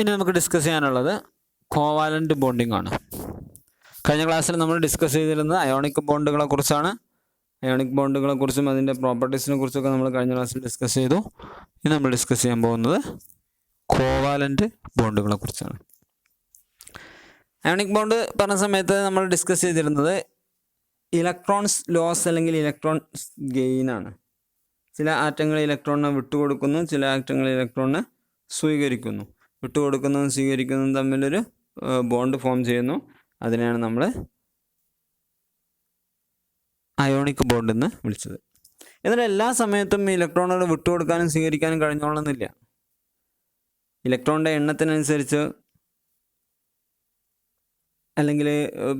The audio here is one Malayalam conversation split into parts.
ഇനി നമുക്ക് ഡിസ്കസ് ചെയ്യാനുള്ളത് കോവാലൻ്റ് ബോണ്ടിങ് ആണ്. കഴിഞ്ഞ ക്ലാസ്സിൽ നമ്മൾ ഡിസ്കസ് ചെയ്തിരുന്നത് അയോണിക് ബോണ്ടുകളെ കുറിച്ചാണ്. അയോണിക് ബോണ്ടുകളെ കുറിച്ചും അതിൻ്റെ പ്രോപ്പർട്ടീസിനെ കുറിച്ചൊക്കെ നമ്മൾ കഴിഞ്ഞ ക്ലാസ്സിൽ ഡിസ്കസ് ചെയ്തു. ഇനി നമ്മൾ ഡിസ്കസ് ചെയ്യാൻ പോകുന്നത് കോവാലൻ്റ് ബോണ്ടുകളെ കുറിച്ചാണ്. അയോണിക് ബോണ്ട് പറഞ്ഞ സമയത്ത് നമ്മൾ ഡിസ്കസ് ചെയ്തിരുന്നത് ഇലക്ട്രോൺസ് ലോസ് അല്ലെങ്കിൽ ഇലക്ട്രോൺസ് ഗെയിൻ ആണ്. ചില ആറ്റങ്ങൾ ഇലക്ട്രോണിനെ വിട്ടുകൊടുക്കുന്നു, ചില ആറ്റങ്ങൾ ഇലക്ട്രോണിനെ സ്വീകരിക്കുന്നു. വിട്ടുകൊടുക്കുന്നതും സ്വീകരിക്കുന്നതും തമ്മിലൊരു ബോണ്ട് ഫോം ചെയ്യുന്നു. അതിനെയാണ് നമ്മൾ അയോണിക് ബോണ്ട് എന്ന് വിളിച്ചത്. എന്നാൽ എല്ലാ സമയത്തും ഇലക്ട്രോണുകൾ വിട്ടുകൊടുക്കാനും സ്വീകരിക്കാനും കഴിഞ്ഞോളണമെന്നില്ല. ഇലക്ട്രോണിൻ്റെ എണ്ണത്തിനനുസരിച്ച് അല്ലെങ്കിൽ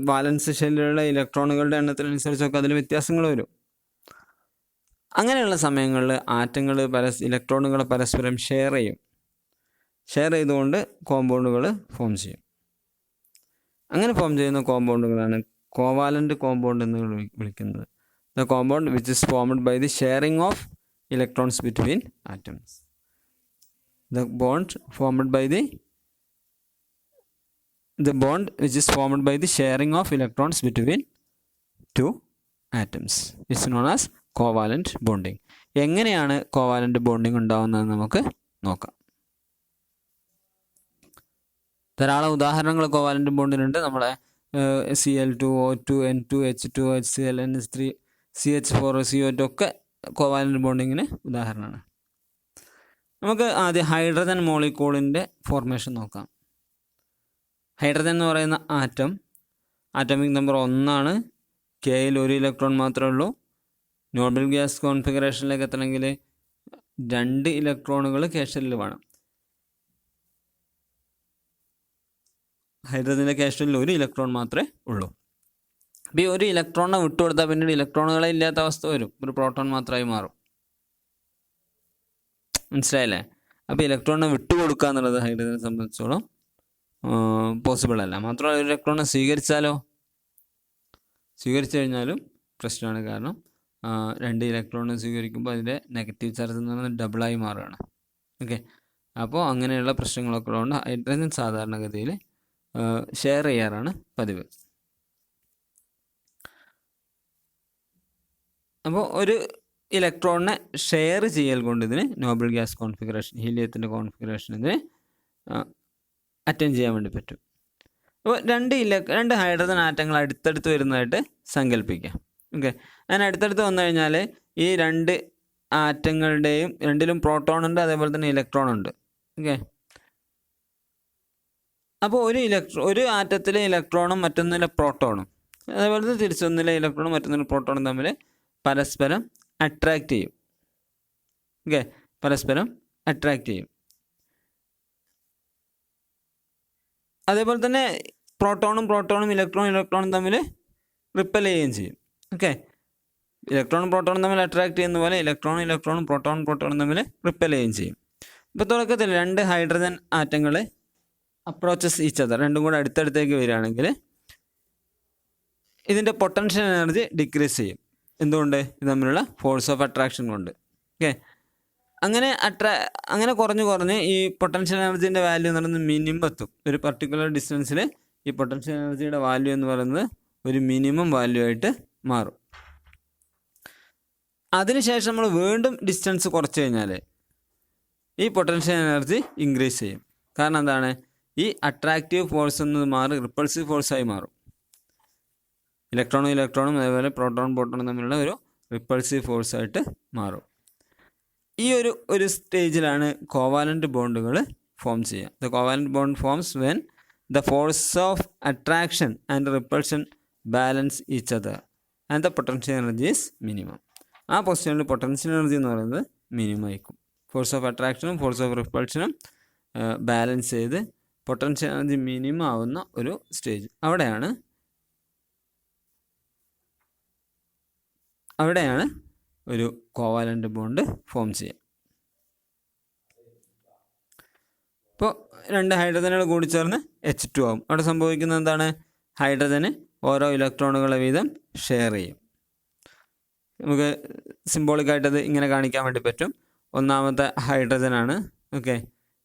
ബാലൻസ് ഷെല്ലിലുള്ള ഇലക്ട്രോണുകളുടെ എണ്ണത്തിനനുസരിച്ചൊക്കെ അതിൽ വ്യത്യാസങ്ങൾ വരും. അങ്ങനെയുള്ള സമയങ്ങളിൽ ആറ്റങ്ങൾ ഇലക്ട്രോണുകളെ പരസ്പരം ഷെയർ ചെയ്തുകൊണ്ട് കോമ്പൗണ്ടുകൾ ഫോം ചെയ്യും. അങ്ങനെ ഫോം ചെയ്യുന്ന കോമ്പൗണ്ടുകളാണ് കോവാലൻ്റ് കോമ്പൗണ്ട് എന്ന് വിളിക്കുന്നത്. The compound which is formed by the sharing of electrons between atoms. The bond which is formed by the sharing of electrons between two atoms is known as covalent bonding. എങ്ങനെയാണ് കോവാലൻ്റ് ബോണ്ടിങ് ഉണ്ടാവുന്നത് നമുക്ക് നോക്കാം. ധാരാളം ഉദാഹരണങ്ങൾ കോവാലൻ്റ് ബോണ്ടിനുണ്ട്. നമ്മുടെ Cl2O2 N2 H2 HCl NH3 CH4 CO2 ഒക്കെ കോവാലൻ്റ് ബോണ്ടിങ്ങിന് ഉദാഹരണമാണ്. നമുക്ക് ആദ്യം ഹൈഡ്രജൻ മോളിക്യൂളിൻ്റെ ഫോർമേഷൻ നോക്കാം. ഹൈഡ്രജൻ എന്ന് പറയുന്ന ആറ്റമിക് നമ്പർ 1 ആണ്. കെയിൽ ഒരു ഇലക്ട്രോൺ മാത്രമേ ഉള്ളൂ. നോബൽ ഗ്യാസ് കോൺഫിഗറേഷനിലേക്ക് എത്തണമെങ്കിൽ 2 ഇലക്ട്രോണുകൾ കെ ഷെല്ലിൽ വേണം. ഹൈഡ്രജൻ്റെ കെ ഷെല്ലിൽ 1 ഇലക്ട്രോൺ മാത്രമേ ഉള്ളൂ. അപ്പോൾ ഈ 1 ഇലക്ട്രോണിനെ വിട്ടുകൊടുത്താൽ പിന്നീട് ഇലക്ട്രോണുകളെ ഇല്ലാത്ത അവസ്ഥ വരും. ഒരു പ്രോട്ടോൺ മാത്രമായി മാറും. മനസ്സിലായില്ലേ? അപ്പോൾ ഇലക്ട്രോണിനെ വിട്ടുകൊടുക്കുക എന്നുള്ളത് ഹൈഡ്രജനെ സംബന്ധിച്ചോളം പോസിബിൾ അല്ല. മാത്രമല്ല ഒരു ഇലക്ട്രോണിനെ സ്വീകരിച്ചു കഴിഞ്ഞാലും പ്രശ്നമാണ്. കാരണം 2 ഇലക്ട്രോണിനെ സ്വീകരിക്കുമ്പോൾ അതിൻ്റെ നെഗറ്റീവ് ചാർജ് എന്ന് പറയുന്നത് ഡബിളായി മാറുകയാണ്. ഓക്കെ, അപ്പോൾ അങ്ങനെയുള്ള പ്രശ്നങ്ങളൊക്കെ ഉള്ളതുകൊണ്ട് ഹൈഡ്രജൻ സാധാരണഗതിയിൽ ഷെയർ ചെയ്യാറാണ് പതിവ്. അപ്പോൾ ഒരു ഇലക്ട്രോണിനെ ഷെയർ ചെയ്യൽ കൊണ്ട് ഇതിന് നോബൽ ഗ്യാസ് കോൺഫിഗറേഷൻ, ഹീലിയത്തിൻ്റെ കോൺഫിഗറേഷൻ ഇതിന് അറ്റൻഡ് ചെയ്യാൻ വേണ്ടി പറ്റും. അപ്പോൾ 2 ഹൈഡ്രജൻ ആറ്റങ്ങൾ അടുത്തടുത്ത് വരുന്നതായിട്ട് സങ്കല്പിക്കാം. ഓക്കെ, അങ്ങനെ അടുത്തടുത്ത് വന്നു കഴിഞ്ഞാൽ ഈ 2 ആറ്റങ്ങളുടെയും 2ലും പ്രോട്ടോൺ ഉണ്ട്, അതേപോലെ തന്നെ ഇലക്ട്രോൺ ഉണ്ട്. ഓക്കെ, അപ്പോൾ ഒരു ആറ്റത്തിലെ ഇലക്ട്രോണും മറ്റൊന്നിലെ പ്രോട്ടോണും, അതേപോലെ തന്നെ തിരിച്ചൊന്നിലെ ഇലക്ട്രോണും മറ്റൊന്നിലെ പ്രോട്ടോണും തമ്മിൽ പരസ്പരം അട്രാക്റ്റ് ചെയ്യും. ഓക്കെ, പരസ്പരം അട്രാക്റ്റ് ചെയ്യും. അതേപോലെ തന്നെ പ്രോട്ടോണും ഇലക്ട്രോണും തമ്മിൽ റിപ്പൽ ചെയ്യുകയും ചെയ്യും. ഓക്കെ, ഇലക്ട്രോണും പ്രോട്ടോണും തമ്മിൽ അട്രാക്ട് ചെയ്യുന്ന പോലെ ഇലക്ട്രോണും പ്രോട്ടോണും തമ്മിൽ റിപ്പൽ ചെയ്യുകയും ചെയ്യും. ഇപ്പോൾ തുടക്കത്തിൽ 2 ഹൈഡ്രജൻ ആറ്റങ്ങൾ അപ്രോച്ചസ് ഈച്ച് അതർ, രണ്ടും കൂടെ അടുത്തടുത്തേക്ക് വരികയാണെങ്കിൽ ഇതിൻ്റെ പൊട്ടൻഷ്യൽ എനർജി ഡിക്രീസ് ചെയ്യും. എന്തുകൊണ്ട്? ഇത് തമ്മിലുള്ള ഫോഴ്സ് ഓഫ് അട്രാക്ഷൻ കൊണ്ട്. ഓക്കെ, അങ്ങനെ കുറഞ്ഞ് ഈ പൊട്ടൻഷ്യൽ എനർജീൻ്റെ വാല്യൂ എന്ന് പറയുന്നത് മിനിമം എത്തും. ഒരു പർട്ടിക്കുലർ ഡിസ്റ്റൻസിൽ ഈ പൊട്ടൻഷ്യൽ എനർജിയുടെ വാല്യൂ എന്ന് പറയുന്നത് ഒരു മിനിമം വാല്യൂ ആയിട്ട് മാറും. അതിനുശേഷം നമ്മൾ വീണ്ടും ഡിസ്റ്റൻസ് കുറച്ച് കഴിഞ്ഞാൽ ഈ പൊട്ടൻഷ്യൽ എനർജി ഇൻക്രീസ് ചെയ്യും. കാരണം എന്താണ്? ഈ അട്രാക്റ്റീവ് ഫോഴ്സ് എന്നത് മാറി റിപ്പൾസീവ് ഫോഴ്സായി മാറും. ഇലക്ട്രോണും അതേപോലെ പ്രോട്ടോണും തമ്മിലുള്ള ഒരു റിപ്പൾസീവ് ഫോഴ്സായിട്ട് മാറും. ഈ ഒരു സ്റ്റേജിലാണ് കോവാലൻ്റ് ബോണ്ടുകൾ ഫോം ചെയ്യുക. The covalent bond forms when the force of attraction and repulsion balance each other and the potential energy is minimum. ആ പൊസിഷനിൽ പൊട്ടൻഷ്യൽ എനർജി എന്ന് പറയുന്നത് മിനിമം ആയിരിക്കും. ഫോഴ്സ് ഓഫ് അട്രാക്ഷനും ഫോഴ്സ് ഓഫ് റിപ്പൾഷനും ബാലൻസ് ചെയ്ത് പൊട്ടൻഷ്യൽ എനർജി മിനിമം ആവുന്ന ഒരു സ്റ്റേജ്. അവിടെയാണ് ഒരു കോവാലൻ്റ് ബോണ്ട് ഫോം ചെയ്യുക. ഇപ്പോൾ 2 ഹൈഡ്രജനുകൾ കൂടി ചേർന്ന് H2 ആവും. അവിടെ സംഭവിക്കുന്നത് എന്താണ്? ഹൈഡ്രജന് ഓരോ ഇലക്ട്രോണുകളെ വീതം ഷെയർ ചെയ്യും. നമുക്ക് സിംബോളിക്കായിട്ടത് ഇങ്ങനെ കാണിക്കാൻ വേണ്ടി പറ്റും. ഒന്നാമത്തെ ഹൈഡ്രജനാണ്. ഓക്കെ,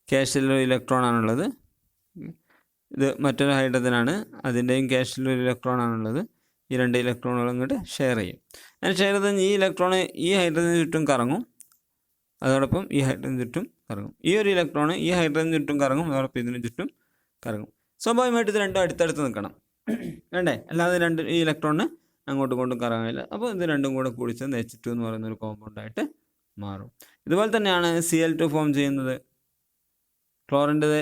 കെ ഷെല്ലിൽ ഒരു ഇലക്ട്രോൺ ആണുള്ളത്. ഇത് മറ്റൊരു ഹൈഡ്രജനാണ്, അതിൻ്റെയും ക്യാഷിൽ ഒരു ഇലക്ട്രോണാണുള്ളത്. ഈ 2 ഇലക്ട്രോണുകൾ ഇങ്ങോട്ട് ഷെയർ ചെയ്യും. അങ്ങനെ ഷെയർ ചെയ്ത് ഈ ഇലക്ട്രോൺ ഈ ഹൈഡ്രജന് ചുറ്റും കറങ്ങും, അതോടൊപ്പം ഈ ഹൈഡ്രജന് ചുറ്റും കറങ്ങും. ഈ ഒരു ഇലക്ട്രോൺ ഈ ഹൈഡ്രജന് ചുറ്റും കറങ്ങും, അതോടൊപ്പം ഇതിന് ചുറ്റും കറങ്ങും. സ്വാഭാവികമായിട്ട് ഇത് രണ്ടും അടുത്തടുത്ത് നിൽക്കണം, വേണ്ടേ? അല്ലാതെ ഈ ഇലക്ട്രോണിന് അങ്ങോട്ടും ഇങ്ങോട്ടും കറങ്ങാനില്ല. അപ്പോൾ ഇത് രണ്ടും കൂടെ കൂടിച്ച് H2 എന്ന് പറയുന്ന ഒരു കോമ്പൗണ്ടായിട്ട് മാറും. ഇതുപോലെ തന്നെയാണ് Cl2 ഫോം ചെയ്യുന്നത്. ക്ലോറിൻ്റെത്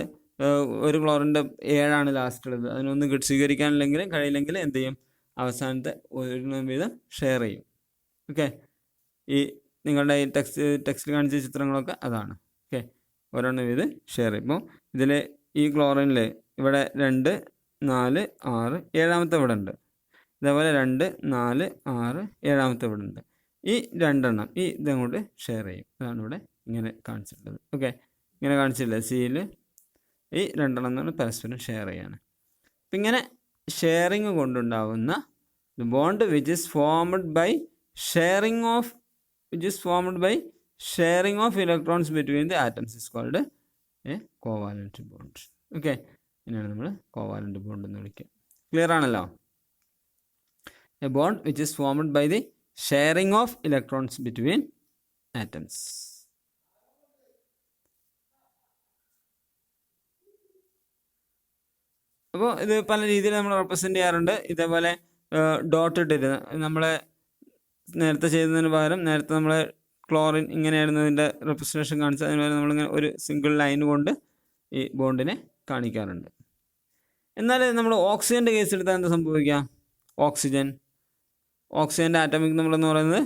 ഒരു ക്ലോറിൻ്റെ 7 ലാസ്റ്റ് ഉള്ളത്. അതിനൊന്നും സ്വീകരിക്കാനില്ലെങ്കിൽ കഴിയില്ലെങ്കിൽ എന്ത് ചെയ്യും? അവസാനത്തെ ഒരു വീതം ഷെയർ ചെയ്യും. ഓക്കെ, ഈ നിങ്ങളുടെ ഈ ടെക്സ്റ്റിൽ കാണിച്ച ചിത്രങ്ങളൊക്കെ അതാണ്. ഓക്കെ, ഓരോന്നും വീതം ഷെയർ ചെയ്യും. ഇപ്പോൾ ഇതിൽ ഈ ക്ലോറിനിൽ ഇവിടെ 2, 4, 6, 7ാമത്തെ ഇവിടെ ഉണ്ട്. ഇതേപോലെ 2, 4, 6, 7ാമത്തെ ഇവിടെ ഉണ്ട്. ഈ 2 ഈ ഇതങ്ങോട്ട് ഷെയർ ചെയ്യും. അതാണ് ഇവിടെ ഇങ്ങനെ കാണിച്ചിട്ടുള്ളത്. ഓക്കെ, ഇങ്ങനെ കാണിച്ചില്ല. സിയിൽ ഈ 2 എന്നാണ് പരസ്പരം ഷെയർ ചെയ്യാണ്. അപ്പം ഇങ്ങനെ ഷെയറിങ് കൊണ്ടുണ്ടാവുന്ന bond which is formed by sharing of electrons between the atoms is called a covalent bond. Okay, ഇതിനാണ് നമ്മൾ കോവാലന്റ് ബോണ്ട് എന്ന് വിളിക്കുക. ക്ലിയർ ആണല്ലോ? A bond which is formed by the sharing of electrons between atoms. അപ്പോൾ ഇത് പല രീതിയിൽ നമ്മൾ റെപ്രസെൻ്റ് ചെയ്യാറുണ്ട്. ഇതേപോലെ ഡോട്ട് ഇട്ടിട്ട് നമ്മൾ നേരത്തെ ചെയ്തതിന് പകരം നേരത്തെ നമ്മൾ ക്ലോറിൻ ഇങ്ങനെയായിരുന്നു ഇതിൻ്റെ റെപ്രസെൻറ്റേഷൻ കാണിച്ചത്. അതിനുപകരം നമ്മളിങ്ങനെ ഒരു സിംഗിൾ ലൈൻ കൊണ്ട് ഈ ബോണ്ടിനെ കാണിക്കാറുണ്ട്. എന്നാൽ നമ്മൾ ഓക്സിജൻ്റെ കേസ് എടുത്താൽ എന്താ സംഭവിക്കുക? ഓക്സിജൻ്റെ ആറ്റമിക് നമ്പർ എന്ന് പറയുന്നത്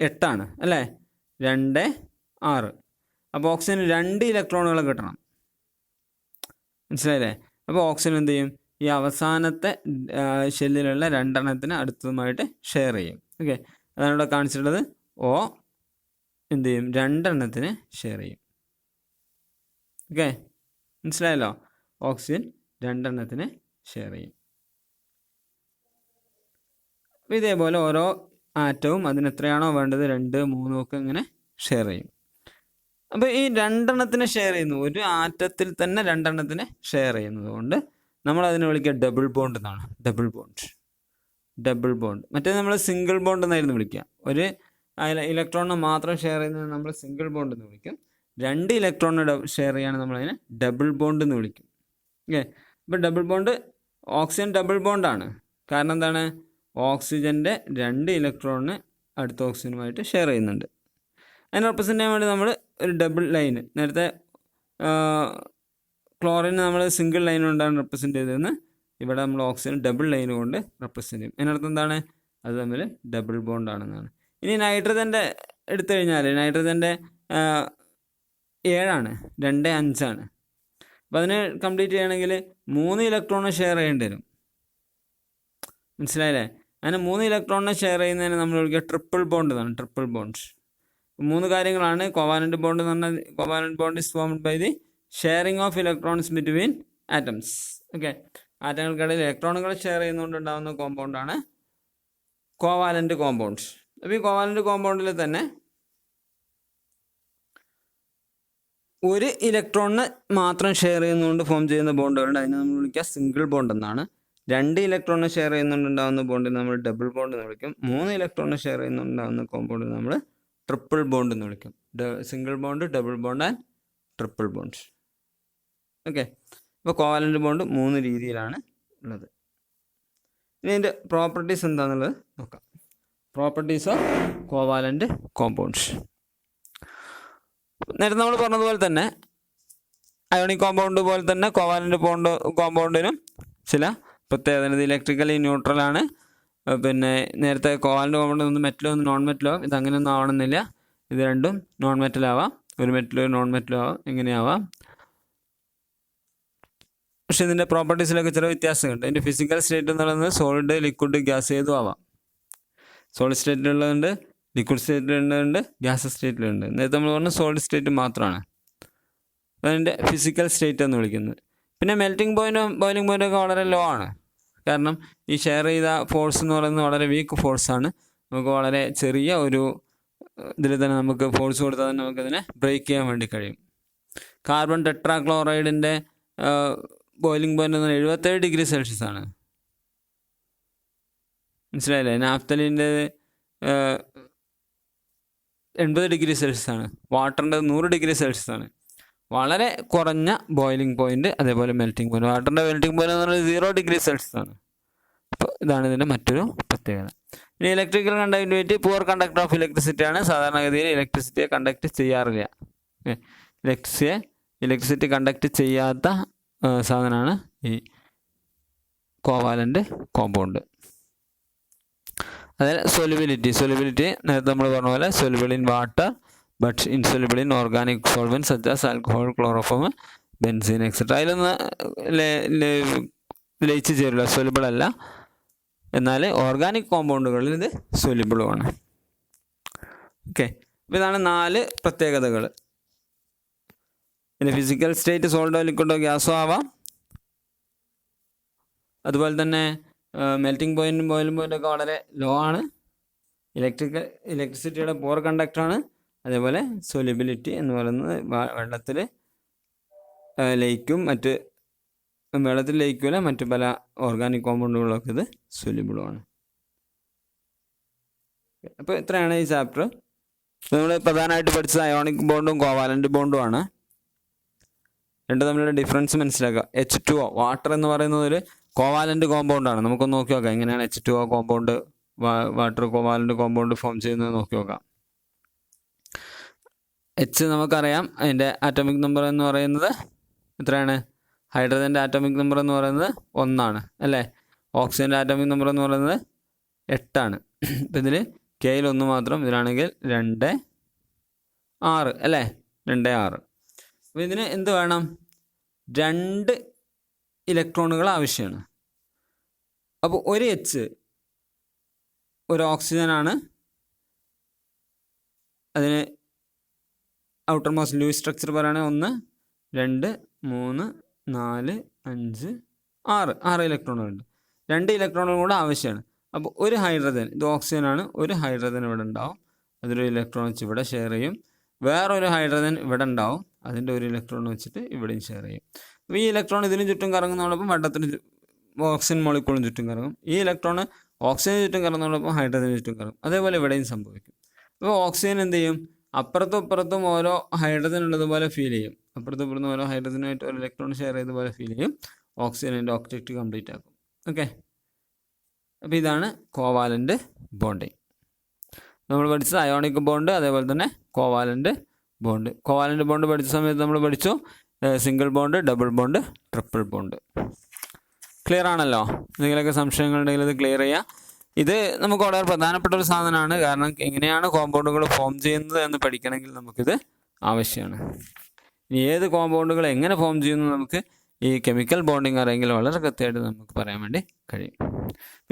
8 അല്ലേ? 2, 6. അപ്പോൾ ഓക്സിജന് 2 ഇലക്ട്രോണുകൾ കിട്ടണം. മനസ്സിലായില്ലേ? അപ്പോൾ ഓക്സിജൻ എന്ത് ചെയ്യും? ഈ അവസാനത്തെ ഷെല്ലിലുള്ള 2 അടുത്തതുമായിട്ട് ഷെയർ ചെയ്യും. ഓക്കെ, അതാണ് ഇവിടെ കാണിച്ചിട്ടുള്ളത്. ഓ എന്ത് ചെയ്യും? 2 ഷെയർ ചെയ്യും. ഓക്കെ, മനസ്സിലായല്ലോ? ഓക്സിജൻ 2 ഷെയർ ചെയ്യും. അപ്പോൾ ഇതേപോലെ ഓരോ ആറ്റവും അതിന് എത്രയാണോ വേണ്ടത് 2, 3 ഒക്കെ ഇങ്ങനെ ഷെയർ ചെയ്യും. അപ്പോൾ ഈ 2 ഷെയർ ചെയ്യുന്നു, ഒരു ആറ്റത്തിൽ തന്നെ 2 ഷെയർ ചെയ്യുന്നത് കൊണ്ട് നമ്മൾ അതിനെ വിളിക്കുക ഡബിൾ ബോണ്ട് എന്നാണ്. Double bond. മറ്റേ നമ്മൾ സിംഗിൾ ബോണ്ട് എന്നായിരുന്നു വിളിക്കുക. ഒരു ഇലക്ട്രോണിനെ മാത്രം ഷെയർ ചെയ്യുന്നത് നമ്മൾ സിംഗിൾ ബോണ്ട് എന്ന് വിളിക്കും. 2 ഇലക്ട്രോണിനെ ഷെയർ ചെയ്യുകയാണ് നമ്മളതിനെ ഡബിൾ ബോണ്ട് എന്ന് വിളിക്കും. ഓക്കെ, ഇപ്പോൾ ഡബിൾ ബോണ്ട് ഓക്സിജൻ ഡബിൾ ബോണ്ടാണ്. കാരണം എന്താണ്? ഓക്സിജൻ്റെ 2 ഇലക്ട്രോണിന് അടുത്ത ഓക്സിജനുമായിട്ട് ഷെയർ ചെയ്യുന്നുണ്ട്. അതിന് റെപ്രസെൻ്റ് ചെയ്യാൻ വേണ്ടി നമ്മൾ ഒരു ഡബിൾ ലൈന്, നേരത്തെ ക്ലോറിന് നമ്മൾ സിംഗിൾ ലൈൻ കൊണ്ടാണ് റെപ്രസെൻ്റ് ചെയ്തതെന്ന്, ഇവിടെ നമ്മൾ ഓക്സിജൻ ഡബിൾ ലൈൻ കൊണ്ട് റെപ്രസെൻ്റ് ചെയ്യും. അതിനർത്ഥം എന്താണ്? അത് തമ്മിൽ ഡബിൾ ബോണ്ടാണെന്നാണ്. ഇനി നൈട്രജൻ്റെ എടുത്തു കഴിഞ്ഞാൽ നൈട്രജൻ്റെ 7, 2, 5. അപ്പോൾ അതിന് കംപ്ലീറ്റ് ചെയ്യണമെങ്കിൽ 3 ഇലക്ട്രോണിനെ ഷെയർ ചെയ്യേണ്ടി വരും. മനസ്സിലായില്ലേ? അങ്ങനെ 3 ഇലക്ട്രോണിനെ ഷെയർ ചെയ്യുന്നതിന് നമ്മൾ വിളിക്കുക ട്രിപ്പിൾ ബോണ്ട് എന്നാണ്. ട്രിപ്പിൾ ബോണ്ട് 3 കാര്യങ്ങളാണ്. കോവാലന്റ് ബോണ്ട് എന്ന് പറഞ്ഞാൽ covalent bond is formed by the sharing of electrons between atoms. Okay, ആറ്റങ്ങൾക്കിടയിൽ ഇലക്ട്രോണുകൾ ഷെയർ ചെയ്യുന്നതുകൊണ്ടുണ്ടാകുന്ന കോമ്പൗണ്ടാണ് കോവാലന്റ് കോമ്പൗണ്ട്. അപ്പോൾ ഈ കോവാലന്റ് കോമ്പൗണ്ടിൽ തന്നെ ഒരു ഇലക്ട്രോണിന് മാത്രം ഷെയർ ചെയ്യുന്നതുകൊണ്ട് ഫോം ചെയ്യുന്ന ബോണ്ടുകളുണ്ട്. അതിനെ നമ്മൾ വിളിക്കുക സിംഗിൾ ബോണ്ട് എന്നാണ്. 2 ഇലക്ട്രോണിനെ ഷെയർ ചെയ്യുന്നുണ്ടാകുന്ന ബോണ്ടിന് നമ്മൾ ഡബിൾ ബോണ്ട് എന്ന് വിളിക്കും. 3 ഇലക്ട്രോണിനെ ഷെയർ ചെയ്യുന്നുണ്ടാകുന്ന കോമ്പൗണ്ടിന് നമ്മൾ ട്രിപ്പിൾ ബോണ്ട് എന്ന് വിളിക്കും. Single bond, double bond and triple bond. Okay, അപ്പോൾ കോവാലന്റ് ബോണ്ട് 3 രീതിയിലാണ് ഉള്ളത്. ഇനി ഇതിൻ്റെ പ്രോപ്പർട്ടീസ് എന്താണെന്നുള്ളത് നോക്കാം. Properties of covalent compounds. നേരത്തെ നമ്മൾ പറഞ്ഞതുപോലെ തന്നെ അയോണിക് കോമ്പൗണ്ട് പോലെ തന്നെ കോവാലന്റ് കോമ്പൗണ്ടിനും ചില പ്രത്യേകത. ഇലക്ട്രിക്കലി ന്യൂട്രലാണ്. പിന്നെ നേരത്തെ കോവാലന്റ് കോമ്പൗണ്ട് ഒന്ന് മെറ്റലോ ഒന്ന് നോൺ മെറ്റലോ, ഇത് അങ്ങനെയൊന്നും ആവണമെന്നില്ല. ഇത് രണ്ടും നോൺ മെറ്റലാവാം, ഒരു മെറ്റലോ നോൺ മെറ്റലോ ആവാം, എങ്ങനെയാവാം. പക്ഷെ ഇതിൻ്റെ പ്രോപ്പർട്ടീസിലൊക്കെ ചില വ്യത്യാസമുണ്ട്. ഇതിൻ്റെ ഫിസിക്കൽ സ്റ്റേറ്റ് എന്ന് പറയുന്നത് സോളിഡ്, ലിക്വിഡ്, ഗ്യാസ് ഏതും ആവാം. സോളിഡ് സ്റ്റേറ്റിലുള്ളതുണ്ട്, ലിക്വിഡ് സ്റ്റേറ്റിലുണ്ട്, ഗ്യാസ് സ്റ്റേറ്റിലുണ്ട്. നേരത്തെ നമ്മൾ പറഞ്ഞ സോളിഡ് സ്റ്റേറ്റ് മാത്രമാണ് അതിൻ്റെ ഫിസിക്കൽ സ്റ്റേറ്റ് എന്ന് വിളിക്കുന്നത്. പിന്നെ മെൽറ്റിംഗ് പോയിൻറ്റും ബോയിലിംഗ് പോയിൻറ്റും ഒക്കെ വളരെ ലോ ആണ്. കാരണം ഈ ഷെയർ ചെയ്ത ഫോഴ്സ് എന്ന് പറയുന്നത് വളരെ വീക്ക് ഫോഴ്സാണ്. നമുക്ക് വളരെ ചെറിയ ഒരു ഇതിൽ തന്നെ നമുക്ക് ഫോഴ്സ് കൊടുത്താൽ തന്നെ നമുക്കതിനെ ബ്രേക്ക് ചെയ്യാൻ വേണ്ടി കഴിയും. കാർബൺ ടെട്രാക്ലോറൈഡിൻ്റെ ബോയിലിംഗ് പോയിന്റ് എന്ന് പറഞ്ഞാൽ 77 ഡിഗ്രി സെൽഷ്യസ് ആണ്. മനസ്സിലായില്ലേ? നാഫ്തലിൻ്റെ 80 ഡിഗ്രി സെൽഷ്യസ് ആണ്. വാട്ടറിൻ്റെ 100 ഡിഗ്രി സെൽഷ്യസ് ആണ്. വളരെ കുറഞ്ഞ ബോയിലിംഗ് പോയിന്റ്, അതേപോലെ മെൽറ്റിംഗ് പോയിന്റ്. വാട്ടറിൻ്റെ മെൽറ്റിംഗ് പോയിന്റ് എന്ന് പറഞ്ഞാൽ 0 ഡിഗ്രി സെൽഷ്യസ് ആണ്. അപ്പോൾ ഇതാണ് ഇതിൻ്റെ മറ്റൊരു പ്രത്യേകത. ഇനി electrical conductivity, poor conductor of electricity ആണ്. സാധാരണഗതിയിൽ ഇലക്ട്രിസിറ്റിയെ കണ്ടക്ട് ചെയ്യാറില്ല. ഇലക്ട്രിസിറ്റി കണ്ടക്ട് ചെയ്യാത്ത സാധനമാണ് ഈ കോവാലൻ്റ് കോമ്പൗണ്ട്. അതായത് സൊല്യൂബിലിറ്റി നേരത്തെ നമ്മൾ പറഞ്ഞ പോലെ soluble in water but insoluble in organic solvent such as alcohol, chloroform, benzene etcetera. അതിലൊന്ന് ലയിച്ച് ചേരില്ല, സൊല്യൂബിൾ അല്ല. എന്നാൽ ഓർഗാനിക് കോമ്പൗണ്ടുകളിൽ ഇത് സൊല്യൂബിളുമാണ്. ഓക്കെ, അപ്പോൾ ഇതാണ് 4 പ്രത്യേകതകൾ. പിന്നെ ഫിസിക്കൽ സ്റ്റേറ്റ് സോളിഡോ ലിക്വിഡോ ഗ്യാസോ ആവാം. അതുപോലെ തന്നെ മെൽറ്റിംഗ് പോയിന്റും ബോയിലിംഗ് പോയിന്റും ഒക്കെ വളരെ ലോ ആണ്. ഇലക്ട്രിസിറ്റിയുടെ പുവർ കണ്ടക്ടറാണ്. അതേപോലെ സൊല്യൂബിലിറ്റി എന്ന് പറയുന്നത് വെള്ളത്തിൽ ലയിക്കും, വെള്ളത്തിൽ ലയിക്കില്ല, മറ്റു പല ഓർഗാനിക് കോമ്പൗണ്ടുകളൊക്കെ ഇത് സൊല്യൂബിളുമാണ്. അപ്പോൾ ഇത്രയാണ് ഈ ചാപ്റ്റർ. നമ്മൾ പ്രധാനമായിട്ട് പഠിച്ചത് അയോണിക് ബോണ്ടും കോവാലൻ്റ് ബോണ്ടും ആണ്. രണ്ട് തമ്മിലുള്ള ഡിഫറൻസ് മനസ്സിലാക്കുക. H2O വാട്ടർ എന്ന് പറയുന്നത് ഒരു കോവാലൻ്റ് കോമ്പൗണ്ടാണ്. നമുക്കൊന്ന് നോക്കി നോക്കാം എങ്ങനെയാണ് H2O compound, water covalent compound form ചെയ്യുന്നത് നോക്കി നോക്കാം. H നമുക്കറിയാം, അതിൻ്റെ ആറ്റോമിക് നമ്പർ എന്ന് പറയുന്നത് എത്രയാണ്? ഹൈഡ്രജൻ്റെ ആറ്റോമിക് നമ്പർ എന്ന് പറയുന്നത് 1 ആണ് അല്ലേ? ഓക്സിജൻ്റെ ആറ്റോമിക് നമ്പർ എന്ന് പറയുന്നത് 8 ആണ്. ഇപ്പം ഇതിൽ കെയിൽ 1 മാത്രം, ഇതിലാണെങ്കിൽ 2, 6 അല്ലേ? 2, 6. അപ്പോൾ ഇതിന് എന്ത് വേണം? 2 ഇലക്ട്രോണുകൾ ആവശ്യമാണ്. അപ്പോൾ ഒരു H ഒരു ഓക്സിജനാണ്. അതിന് ഔട്ടർ മോസ്റ്റ് ലൂയിസ് സ്ട്രക്ചർ പറയുകയാണെങ്കിൽ 1, 2, 3, 4, 5, 6 ഇലക്ട്രോണുകളുണ്ട്. 2 ഇലക്ട്രോണുകൾ കൂടെ ആവശ്യമാണ്. അപ്പോൾ ഒരു ഹൈഡ്രജൻ, ഇത് ഓക്സിജനാണ്, ഒരു ഹൈഡ്രജൻ ഇവിടെ ഉണ്ടാവും, അതൊരു ഇലക്ട്രോൺ വെച്ച് ഇവിടെ ഷെയർ ചെയ്യും. വേറൊരു ഹൈഡ്രജൻ ഇവിടെ ഉണ്ടാവും, അതിൻ്റെ ഒരു ഇലക്ട്രോൺ വെച്ചിട്ട് ഇവിടെയും ഷെയർ ചെയ്യും. അപ്പോൾ ഈ ഇലക്ട്രോൺ ഇതിന് ചുറ്റും കറങ്ങുന്നതോടൊപ്പം വട്ടത്തിന് ഓക്സിജൻ മോളിക്കൂളും ചുറ്റും കറങ്ങും. ഈ ഇലക്ട്രോൺ ഓക്സിജന് ചുറ്റും കറങ്ങുന്നതോടൊപ്പം ഹൈഡ്രജന് ചുറ്റും കറങ്ങും. അതേപോലെ ഇവിടെയും സംഭവിക്കും. അപ്പോൾ ഓക്സിജൻ എന്ത് ചെയ്യും? അപ്പുറത്തും ഇപ്പുറത്തും ഓരോ ഹൈഡ്രജൻ ഉള്ളതുപോലെ ഫീൽ ചെയ്യും. അപ്പുറത്തും ഇപ്പുറത്തും ഓരോ ഹൈഡ്രജനായിട്ട് ഒരു ഇലക്ട്രോൺ ഷെയർ ചെയ്തതുപോലെ ഫീൽ ചെയ്യും. ഓക്സിജൻ്റെ ഒക്ടറ്റ് കംപ്ലീറ്റ് ആക്കും. ഓക്കെ, അപ്പോൾ ഇതാണ് കോവാലൻ്റ് ബോണ്ടിങ്. നമ്മൾ പഠിച്ചത് അയോണിക് ബോണ്ട്, അതേപോലെ തന്നെ കോവാലൻ്റ് ബോണ്ട്. കോവാലൻ്റ് ബോണ്ട് പഠിച്ച സമയത്ത് നമ്മൾ പഠിച്ചു single bond, double bond, triple bond. Clear ആണല്ലോ? എന്തെങ്കിലുമൊക്കെ സംശയങ്ങളുണ്ടെങ്കിൽ ഇത് ക്ലിയർ ചെയ്യുക. ഇത് നമുക്ക് വളരെ പ്രധാനപ്പെട്ട ഒരു സാധനമാണ്. കാരണം എങ്ങനെയാണ് കോമ്പൗണ്ടുകൾ ഫോം ചെയ്യുന്നത് എന്ന് പഠിക്കണമെങ്കിൽ നമുക്കിത് ആവശ്യമാണ്. ഇനി ഏത് കോമ്പൗണ്ടുകൾ എങ്ങനെ ഫോം ചെയ്യുന്നു നമുക്ക് ഈ കെമിക്കൽ ബോണ്ടിങ് അറിയെങ്കിൽ വളരെ കൃത്യമായിട്ട് നമുക്ക് പറയാൻ വേണ്ടി കഴിയും.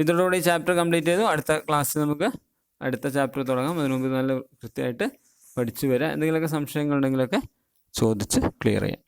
ഇതോടുകൂടി ഈ ചാപ്റ്റർ കംപ്ലീറ്റ് ചെയ്തു. അടുത്ത ക്ലാസ്സിൽ നമുക്ക് അടുത്ത ചാപ്റ്റർ തുടങ്ങാം. അതിനു മുമ്പ് നല്ല കൃത്യമായിട്ട് പഠിച്ചു വരാം. എന്തെങ്കിലുമൊക്കെ സംശയങ്ങളുണ്ടെങ്കിലൊക്കെ ചോദിച്ച് ക്ലിയർ ചെയ്യാം.